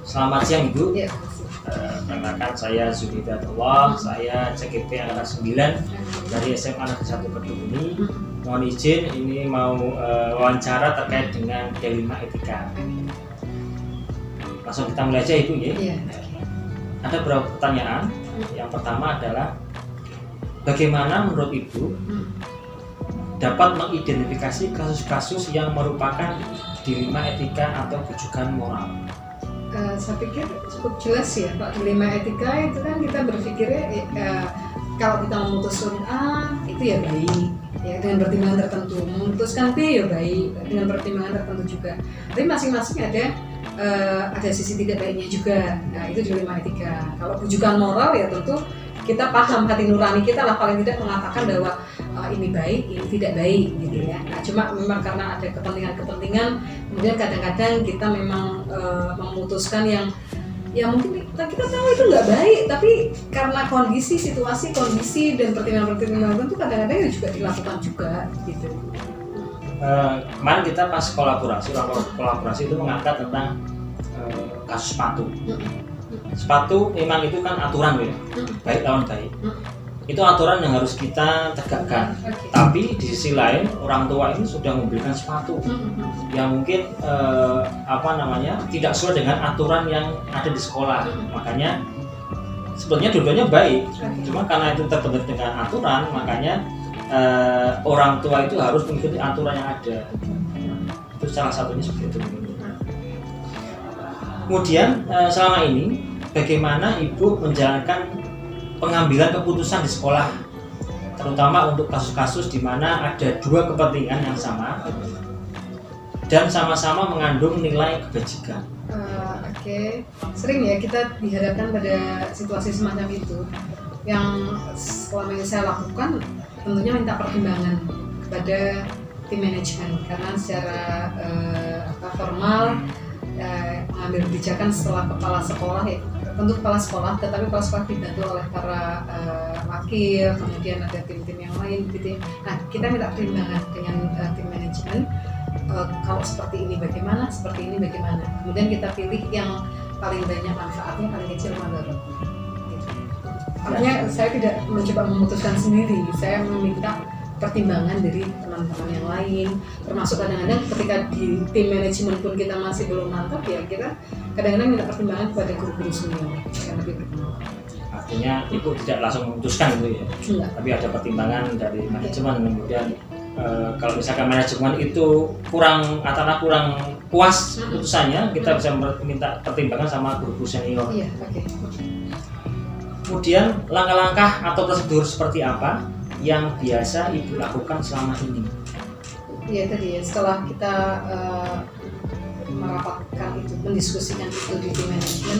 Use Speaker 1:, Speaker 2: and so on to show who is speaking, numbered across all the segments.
Speaker 1: Selamat siang Ibu.
Speaker 2: Ya,
Speaker 1: Perkenalkan saya Zubidatullah, saya CGP angkatan 9 dari SMA Negeri 1 Kediri. Mohon izin, ini mau wawancara terkait dengan D5 Etika. Langsung kita mulai aja Ibu ya.
Speaker 2: iya.
Speaker 1: Ada beberapa pertanyaan. Yang pertama adalah bagaimana menurut Ibu dapat mengidentifikasi kasus-kasus yang merupakan D5 Etika atau bujukan moral?
Speaker 2: Saya pikir cukup jelas ya Pak. Dilema etika itu kan kita berpikirnya kalau kita memutuskan A itu ya baik ya dengan pertimbangan tertentu, memutuskan B ya baik dengan pertimbangan tertentu juga. Tapi masing-masing ada sisi tidak baiknya juga. Nah, itu dilema etika. Kalau bujukan moral ya tentu kita paham, hati nurani kita lah paling tidak mengatakan bahwa ini baik, ini tidak baik gitu ya. Nah, cuma memang karena ada kepentingan-kepentingan, kemudian kadang-kadang kita memang memutuskan yang mungkin kita tahu itu nggak baik, tapi karena kondisi dan pertimbangan-pertimbangan itu kadang-kadang juga dilakukan juga gitu.
Speaker 1: Kemarin kita pas kolaborasi itu mengangkat tentang kasus sepatu. Sepatu memang itu kan aturan ya, baik lawan baik. Itu aturan yang harus kita tegakkan.
Speaker 2: Okay.
Speaker 1: Tapi di sisi lain orang tua ini sudah memberikan sepatu yang mungkin tidak sesuai dengan aturan yang ada di sekolah. Makanya sebetulnya dua-duanya baik. Cuma karena itu terbentur dengan aturan, makanya orang tua itu harus mengikuti aturan yang ada. Itu salah satunya seperti itu. Kemudian selama ini bagaimana Ibu menjalankan pengambilan keputusan di sekolah, terutama untuk kasus-kasus di mana ada dua kepentingan yang sama dan sama-sama mengandung nilai kebajikan?
Speaker 2: Oke. Sering ya kita dihadapkan pada situasi semacam itu. Yang selama ini saya lakukan tentunya minta pertimbangan kepada tim manajemen, karena secara formal mengambil kebijakan setelah kepala sekolah ya, tentu kepala sekolah, tetapi kepala sekolah dibantu oleh para wakil, kemudian ada tim-tim yang lain gitu ya. Nah, kita minta pertimbangan dengan tim manajemen, kalau seperti ini bagaimana, seperti ini bagaimana, kemudian kita pilih yang paling banyak manfaatnya, paling kecil mudaratnya gitu. Artinya saya tidak mencoba memutuskan sendiri, saya meminta pertimbangan dari teman-teman yang lain, termasuk kadang-kadang ketika di tim manajemen pun kita masih belum mantap ya, kita kadang-kadang minta pertimbangan kepada guru-guru senior yang lebih berpengalaman.
Speaker 1: Artinya Ibu tidak langsung memutuskan gitu ya?
Speaker 2: Enggak.
Speaker 1: Tapi ada pertimbangan dari manajemen. Kemudian kalau misalkan manajemen itu kurang puas keputusannya, kita bisa minta pertimbangan sama guru-guru senior.
Speaker 2: Iya, oke.
Speaker 1: Kemudian langkah-langkah atau prosedur seperti apa yang biasa Ibu lakukan selama ini?
Speaker 2: Iya tadi ya, setelah kita merapatkan itu, mendiskusikan itu di tim manajemen,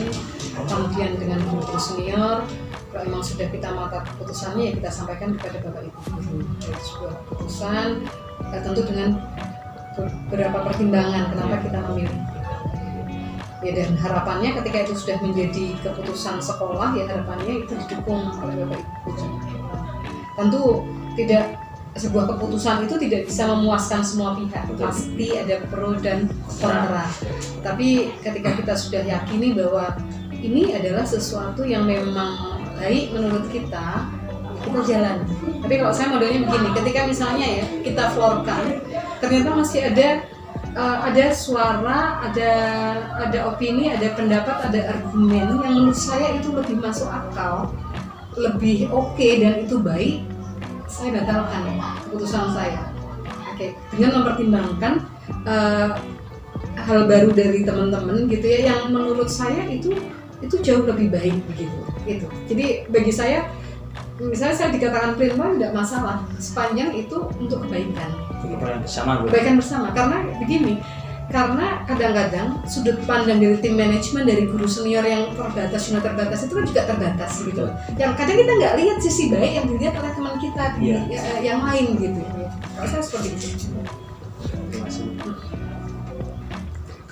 Speaker 2: kemudian dengan guru senior, kalau memang sudah kita mata keputusannya ya kita sampaikan kepada Bapak Ibu guru. Sebuah keputusan tentu dengan beberapa pertimbangan kenapa kita memilih. Ya, dan harapannya ketika itu sudah menjadi keputusan sekolah ya harapannya itu didukung oleh Bapak Ibu. Tentu tidak, sebuah keputusan itu tidak bisa memuaskan semua pihak.
Speaker 1: Betul.
Speaker 2: Pasti ada pro dan kontra. Tapi ketika kita sudah yakini bahwa ini adalah sesuatu yang memang baik menurut kita jalan. Tapi kalau saya modelnya begini, ketika misalnya ya kita floorkan, ternyata masih ada suara, ada opini, ada pendapat, ada argumen yang menurut saya itu lebih masuk akal, lebih oke, dan itu baik, saya batalkan keputusan saya. Oke, dengan mempertimbangkan hal baru dari teman-teman gitu ya, yang menurut saya itu jauh lebih baik begitu. Gitu. Jadi bagi saya, misalnya saya dikatakan prima tidak masalah, sepanjang itu untuk kebaikan. Kebaikan bersama, karena begini. Karena kadang-kadang sudut pandang dari tim manajemen, dari guru senior yang terbatas itu kan juga terbatas gitu. Yang kadang kita nggak lihat sisi baik yang dilihat oleh teman kita yang lain gitu. Kalau saya seperti itu.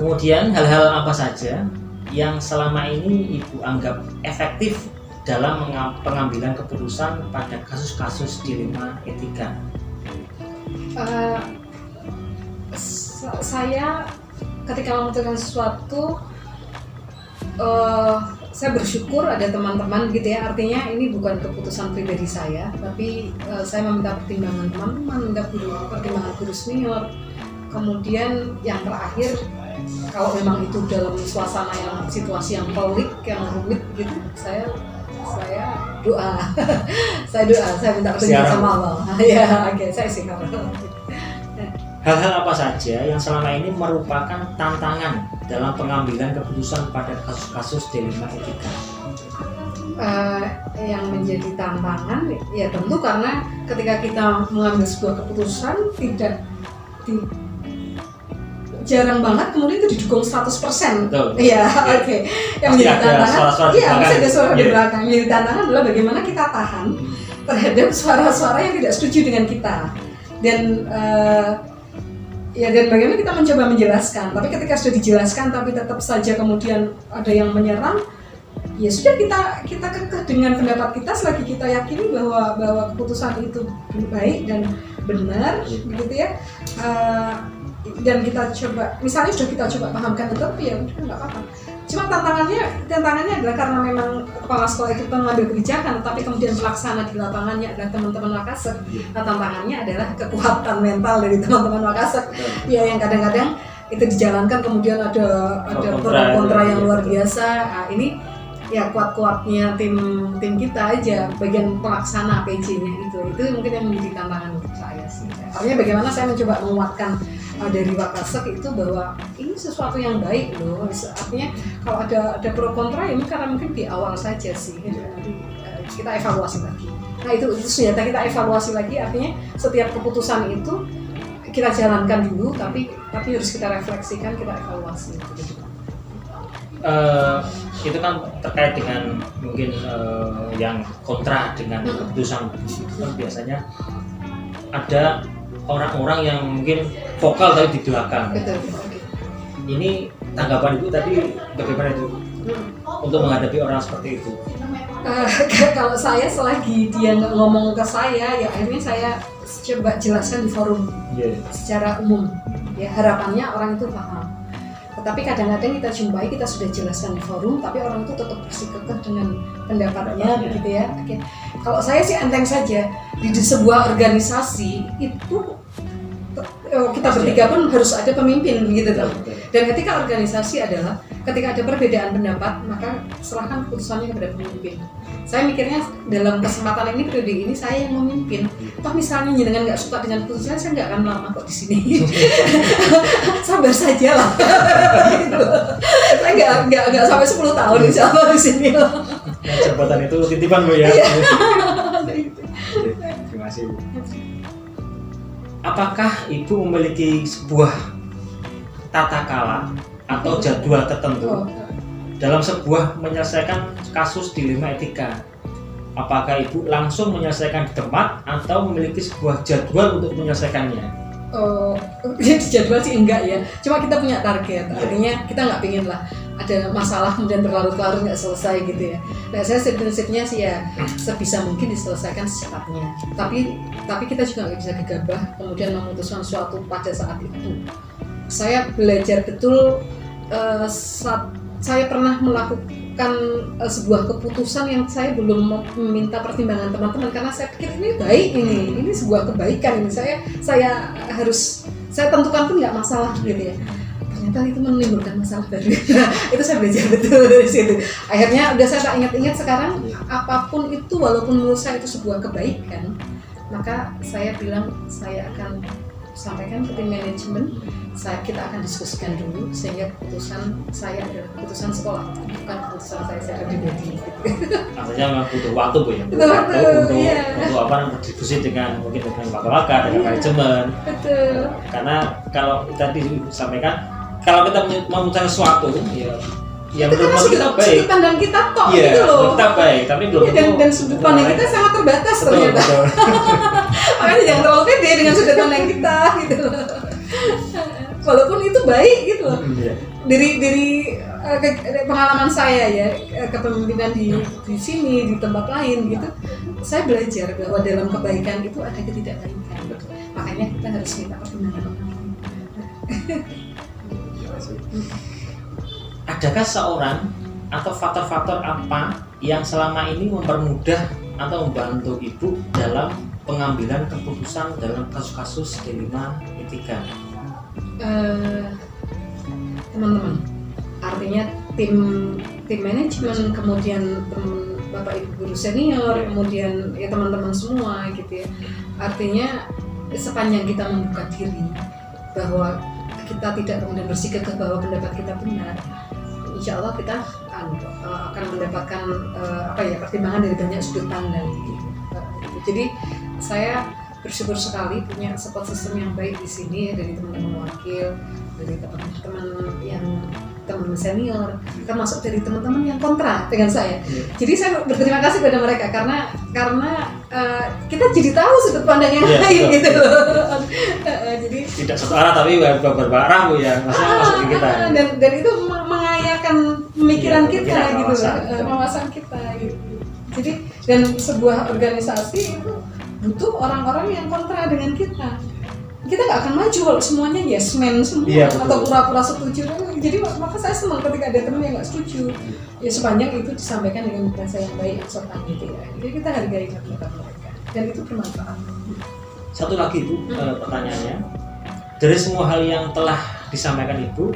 Speaker 1: Kemudian hal-hal apa saja yang selama ini Ibu anggap efektif dalam pengambilan keputusan pada kasus-kasus dilema etika?
Speaker 2: Saya ketika memutuskan sesuatu saya bersyukur ada teman-teman gitu ya, artinya ini bukan keputusan pribadi saya, tapi saya meminta pertimbangan teman-teman, minta pertimbangan guru senior. Kemudian yang terakhir, kalau memang itu dalam suasana yang situasi yang pelik, yang rumit gitu, saya doa, saya minta petunjuk sama Allah. Ya, oke, saya siap.
Speaker 1: Hal-hal apa saja yang selama ini merupakan tantangan dalam pengambilan keputusan pada kasus-kasus dilema etika?
Speaker 2: Yang menjadi tantangan ya tentu karena ketika kita mengambil sebuah keputusan jarang banget kemudian itu didukung 100%. Iya, oke. Yang menjadi tantangan, iya masih ada suara di belakang. Yang menjadi tantangan adalah bagaimana kita tahan terhadap suara-suara yang tidak setuju dengan kita. Dan dan bagaimana kita mencoba menjelaskan. Tapi ketika sudah dijelaskan tapi tetap saja kemudian ada yang menyerang, ya sudah kita kekeh dengan pendapat kita selagi kita yakini bahwa keputusan itu baik dan benar, begitu ya. Dan kita coba, misalnya sudah kita coba pahamkan itu, ya udah nggak apa-apa. Cuma tantangannya adalah karena memang kepala sekolah itu mengambil kebijakan, tapi kemudian pelaksana di lapangannya adalah teman-teman Wakasek. Nah, tantangannya adalah kekuatan mental dari teman-teman Wakasek. Ya, yang kadang-kadang itu dijalankan kemudian ada pro kontra yang luar biasa. Nah, ini ya kuat-kuatnya tim kita aja, bagian pelaksana PJ-nya itu mungkin yang menjadi tantangan untuk saya sih. Artinya bagaimana saya mencoba menguatkan dari Wakasek itu bahwa ini sesuatu yang baik loh. Artinya kalau ada pro kontra ya karena mungkin di awal saja sih. Nanti kita evaluasi lagi. Nah itu senjata kita evaluasi lagi, artinya setiap keputusan itu kita jalankan dulu, tapi harus kita refleksikan, kita evaluasi.
Speaker 1: Itu kan terkait dengan mungkin yang kontra dengan keputusan itu kan biasanya ada orang-orang yang mungkin vokal tapi di belakang.
Speaker 2: Betul.
Speaker 1: Ini tanggapan Ibu tadi bagaimana itu untuk menghadapi orang seperti itu?
Speaker 2: Kalau saya selagi dia ngomong ke saya, ya akhirnya saya coba jelaskan di forum secara umum. Ya harapannya orang itu paham. Tetapi kadang-kadang kita jumpai, kita sudah jelaskan di forum, tapi orang itu tetap bersikukuh dengan pendapatnya, begitu ya. Oke. Kalau saya sih enteng saja, di sebuah organisasi itu kita bertiga pun harus ada pemimpin, begitu loh. Dan ketika organisasi adalah ketika ada perbedaan pendapat, maka serahkan keputusannya kepada pemimpin. Saya mikirnya dalam kesempatan ini, periode ini saya yang memimpin. Toh misalnya jenengan nggak suka dengan keputusan, saya nggak akan lama kok di sini. Sabar saja lah. Gitu. Saya nggak sampai 10 tahun insya Allah di sini.
Speaker 1: Nah, jabatan itu titipan Bu ya. Terima kasih. Apakah Ibu memiliki sebuah tata cara atau jadwal tertentu dalam sebuah menyelesaikan kasus dilema etika? Apakah Ibu langsung menyelesaikan di tempat atau memiliki sebuah jadwal untuk menyelesaikannya?
Speaker 2: Di jadwal sih enggak ya, cuma kita punya target, artinya kita nggak pingin lah ada masalah kemudian berlarut-larut nggak selesai gitu ya. Nah saya prinsipnya sih ya sebisa mungkin diselesaikan secepatnya, tapi kita juga nggak bisa gegabah kemudian memutuskan suatu pada saat itu. Saya belajar betul, saya pernah melakukan sebuah keputusan yang saya belum meminta pertimbangan teman-teman karena saya pikir ini baik, ini sebuah kebaikan, ini saya tentukan pun nggak masalah gitu ya. Ternyata itu menimbulkan masalah baru. Itu saya belajar betul dari situ. Akhirnya udah saya tak ingat-ingat sekarang, apapun itu walaupun menurut saya itu sebuah kebaikan, maka saya bilang saya akan sampaikan ke tim manajemen, kita akan diskusikan dulu sehingga keputusan saya adalah keputusan sekolah, bukan keputusan saya pribadi.
Speaker 1: Artinya memang butuh waktu Bu ya,
Speaker 2: butuh waktu untuk
Speaker 1: apa berdiskusi dengan mungkin dengan pakar-pakar, dengan manajemen.
Speaker 2: Betul.
Speaker 1: Karena kalau tadi disampaikan, kalau kita memutuskan sesuatu ya
Speaker 2: itu kan sudut pandang kita kok gitu loh.
Speaker 1: Kita baik, tapi belum
Speaker 2: dan sudut pandang kita sangat terbatas ternyata. Makanya jangan terlalu pede dengan sudut pandang kita gitu loh. Walaupun itu baik gitu loh. Dari pengalaman saya ya, kepemimpinan di sini, di tempat lain gitu, saya belajar bahwa dalam kebaikan itu ada ketidakbaikan. Makanya kita harus minta pertimbangan orang lain.
Speaker 1: Adakah seorang atau faktor-faktor apa yang selama ini mempermudah atau membantu Ibu dalam pengambilan keputusan dalam kasus-kasus D5 etika?
Speaker 2: Teman-teman, artinya tim manajemen, kemudian Bapak Ibu guru senior, kemudian ya teman-teman semua gitu ya. Artinya sepanjang kita membuka diri bahwa kita tidak kemudian bersikap bahwa pendapat kita benar, insya Allah kita akan mendapatkan pertimbangan dari banyak sudut pandang gitu. Jadi saya bersyukur sekali punya support system yang baik di sini ya, dari teman-teman wakil, dari teman-teman yang teman senior, termasuk dari teman-teman yang kontra dengan saya. Jadi saya berterima kasih pada mereka karena kita jadi tahu sudut pandang yang lain gitu loh. Jadi
Speaker 1: tidak satu arah tapi beberapa arah Bu ya, maksudnya masuk di kita.
Speaker 2: Dan itu mengayakan pemikiran kita gitu loh, wawasan kita gitu. Jadi dan sebuah organisasi itu butuh orang-orang yang kontra dengan kita. Kita nggak akan maju kalau semuanya yes man semua atau pura-pura setuju. Jadi maka saya senang ketika ada teman yang nggak setuju. Ya sepanjang itu disampaikan dengan bahasa yang baik, sopan gitu ya. Jadi kita hargai kata mereka dan itu bermanfaat.
Speaker 1: Satu lagi Bu, pertanyaannya, dari semua hal yang telah disampaikan Ibu,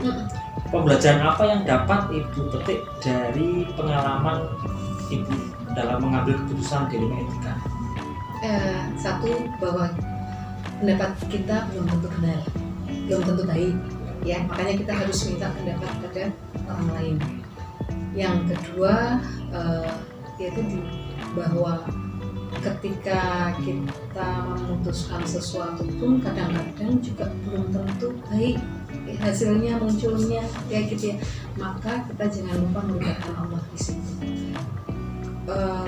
Speaker 1: pembelajaran apa yang dapat Ibu petik dari pengalaman Ibu dalam mengambil keputusan D5 etika?
Speaker 2: Satu, bahwa pendapat kita belum tentu benar, belum tentu baik, ya makanya kita harus minta pendapat pada orang lain. Yang kedua, yaitu bahwa ketika kita memutuskan sesuatu pun kadang-kadang juga belum tentu baik hasilnya munculnya ya gitu ya, maka kita jangan lupa melibatkan Allah di situ.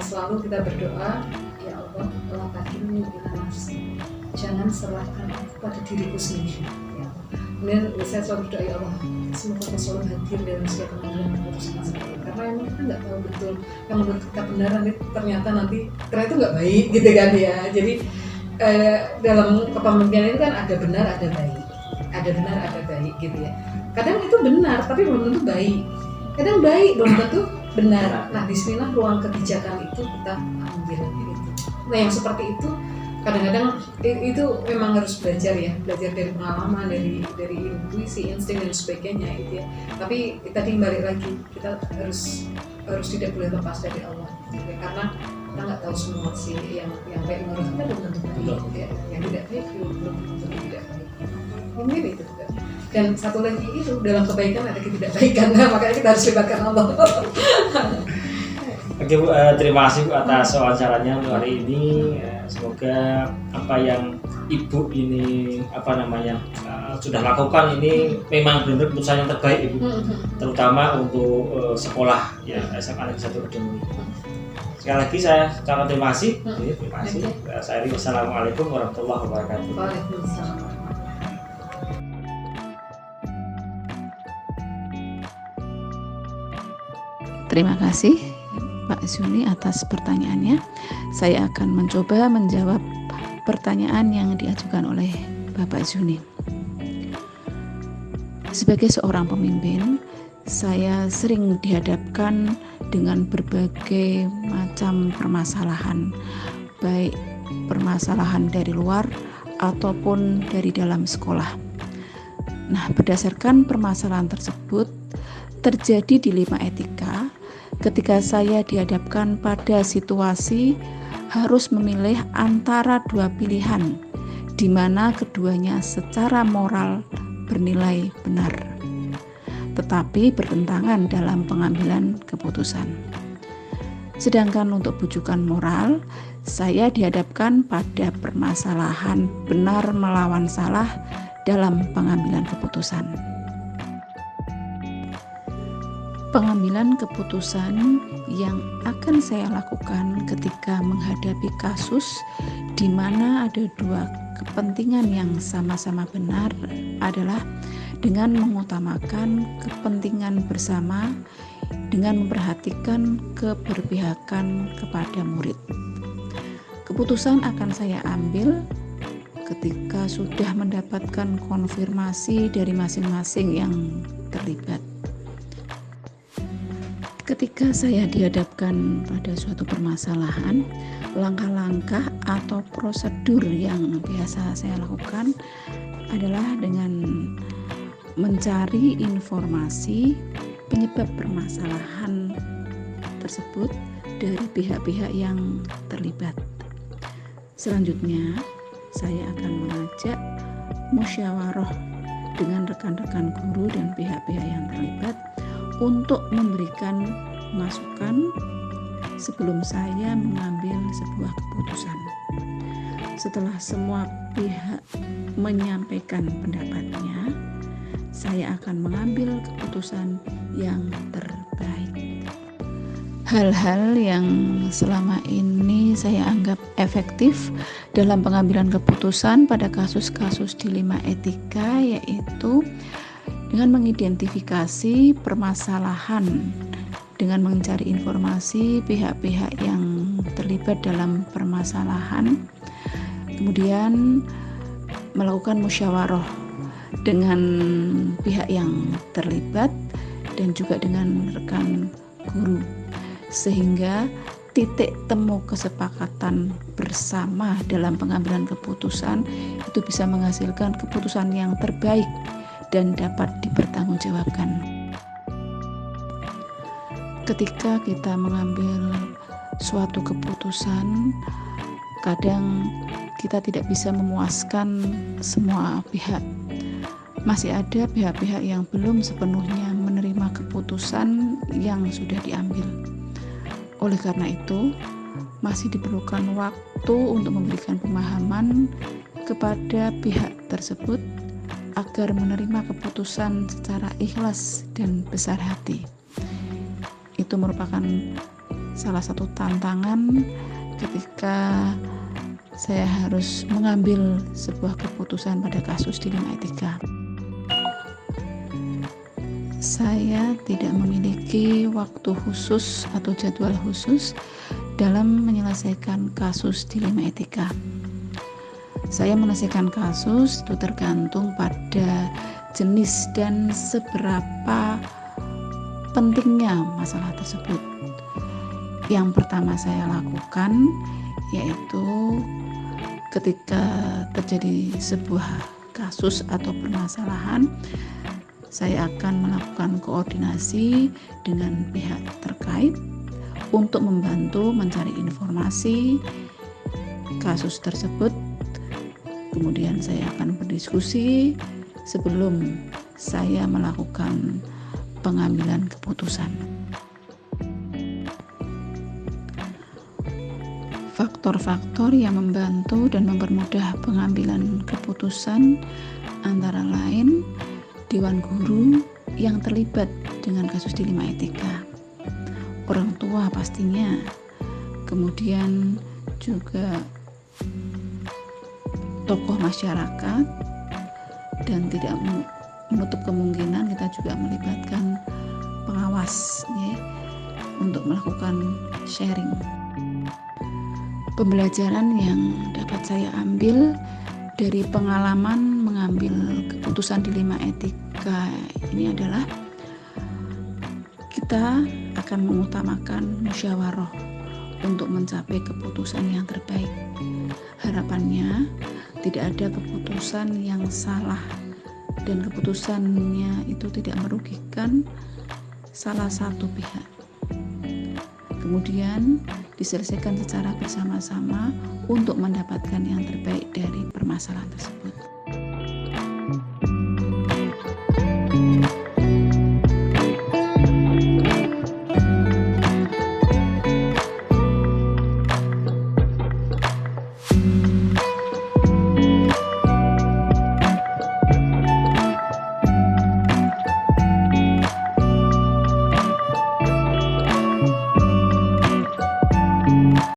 Speaker 2: Selalu kita berdoa, ya Allah, la takilni ila nafsi, jangan serahkan aku pada diriku sendiri. Ya. Kemudian saya selalu berdoa, ya Allah, semoga kita selalu hadir dalam setiap pengambilan keputusan seperti itu. Karena memang kita nggak tahu betul yang menurut kita benar ternyata nanti itu nggak baik gitu kan ya. Jadi dalam kepemimpinan itu kan ada benar ada baik, ada benar ada baik gitu ya. Kadang itu benar tapi belum tentu baik. Kadang baik belum tentu benar. Nah, disinilah ruang kebijakan itu kita ambil gitu. Nah, yang seperti itu kadang-kadang itu memang harus belajar ya, belajar dari pengalaman, dari intuisi, insting dan sebagainya gitu ya. Tapi tadi balik lagi, kita harus tidak boleh lepas dari Allah gitu ya. Karena kita nggak tahu semua sih yang baik menurut kita belum tentu baik ya. Yang tidak baik belum tentu tidak baik. Mungkin itu juga. Dan satu lagi itu dalam kebaikan ada ketidakbaikan, nah, makanya kita harus libatkan Allah.
Speaker 1: Oke Bu, terima kasih Bu atas wawancaranya untuk hari ini. Semoga apa yang Ibu ini sudah lakukan ini memang benar-benar keputusan yang terbaik Ibu, terutama untuk sekolah ya SMA Negeri 1 Kedung. Sekali lagi saya ucapkan terima kasih. Terima kasih. Saya Ri, wassalamualaikum warahmatullahi wabarakatuh.
Speaker 2: Waalaikumsalam.
Speaker 3: Terima kasih Pak Zuni atas pertanyaannya. Saya akan mencoba menjawab pertanyaan yang diajukan oleh Bapak Zuni. Sebagai seorang pemimpin, saya sering dihadapkan dengan berbagai macam permasalahan, baik permasalahan dari luar ataupun dari dalam sekolah. Nah, berdasarkan permasalahan tersebut terjadi di 5 etika. Ketika saya dihadapkan pada situasi harus memilih antara 2 pilihan, di mana keduanya secara moral bernilai benar, tetapi bertentangan dalam pengambilan keputusan. Sedangkan untuk bujukan moral, saya dihadapkan pada permasalahan benar melawan salah dalam pengambilan keputusan. Pengambilan keputusan yang akan saya lakukan ketika menghadapi kasus di mana ada 2 kepentingan yang sama-sama benar adalah dengan mengutamakan kepentingan bersama dengan memperhatikan keberpihakan kepada murid. Keputusan akan saya ambil ketika sudah mendapatkan konfirmasi dari masing-masing yang terlibat. Ketika saya dihadapkan pada suatu permasalahan, langkah-langkah atau prosedur yang biasa saya lakukan adalah dengan mencari informasi penyebab permasalahan tersebut dari pihak-pihak yang terlibat. Selanjutnya, saya akan mengajak musyawarah dengan rekan-rekan guru dan pihak-pihak yang terlibat untuk memberikan masukan sebelum saya mengambil sebuah keputusan. Setelah semua pihak menyampaikan pendapatnya, saya akan mengambil keputusan yang terbaik. Hal-hal yang selama ini saya anggap efektif dalam pengambilan keputusan pada kasus-kasus dilema etika yaitu dengan mengidentifikasi permasalahan, dengan mencari informasi pihak-pihak yang terlibat dalam permasalahan, kemudian melakukan musyawarah dengan pihak yang terlibat dan juga dengan rekan guru, sehingga titik temu kesepakatan bersama dalam pengambilan keputusan itu bisa menghasilkan keputusan yang terbaik dan dapat dipertanggungjawabkan. Ketika kita mengambil suatu keputusan, kadang kita tidak bisa memuaskan semua pihak. Masih ada pihak-pihak yang belum sepenuhnya menerima keputusan yang sudah diambil. Oleh karena itu, masih diperlukan waktu untuk memberikan pemahaman kepada pihak tersebut agar menerima keputusan secara ikhlas dan besar hati. Itu merupakan salah satu tantangan ketika saya harus mengambil sebuah keputusan pada kasus dilema etika. Saya tidak memiliki waktu khusus atau jadwal khusus dalam menyelesaikan kasus dilema etika. Saya menyelesaikan kasus itu tergantung pada jenis dan seberapa pentingnya masalah tersebut. Yang pertama saya lakukan yaitu ketika terjadi sebuah kasus atau permasalahan, saya akan melakukan koordinasi dengan pihak terkait untuk membantu mencari informasi kasus tersebut. Kemudian saya akan berdiskusi sebelum saya melakukan pengambilan keputusan. Faktor-faktor yang membantu dan mempermudah pengambilan keputusan antara lain dewan guru yang terlibat dengan kasus dilema etika, orang tua pastinya, kemudian juga tokoh masyarakat, dan tidak menutup kemungkinan kita juga melibatkan pengawas ya, untuk melakukan sharing. Pembelajaran yang dapat saya ambil dari pengalaman mengambil keputusan dilema etika ini adalah kita akan mengutamakan musyawarah untuk mencapai keputusan yang terbaik. Harapannya tidak ada keputusan yang salah dan keputusannya itu tidak merugikan salah satu pihak. Kemudian diselesaikan secara bersama-sama untuk mendapatkan yang terbaik dari permasalahan tersebut.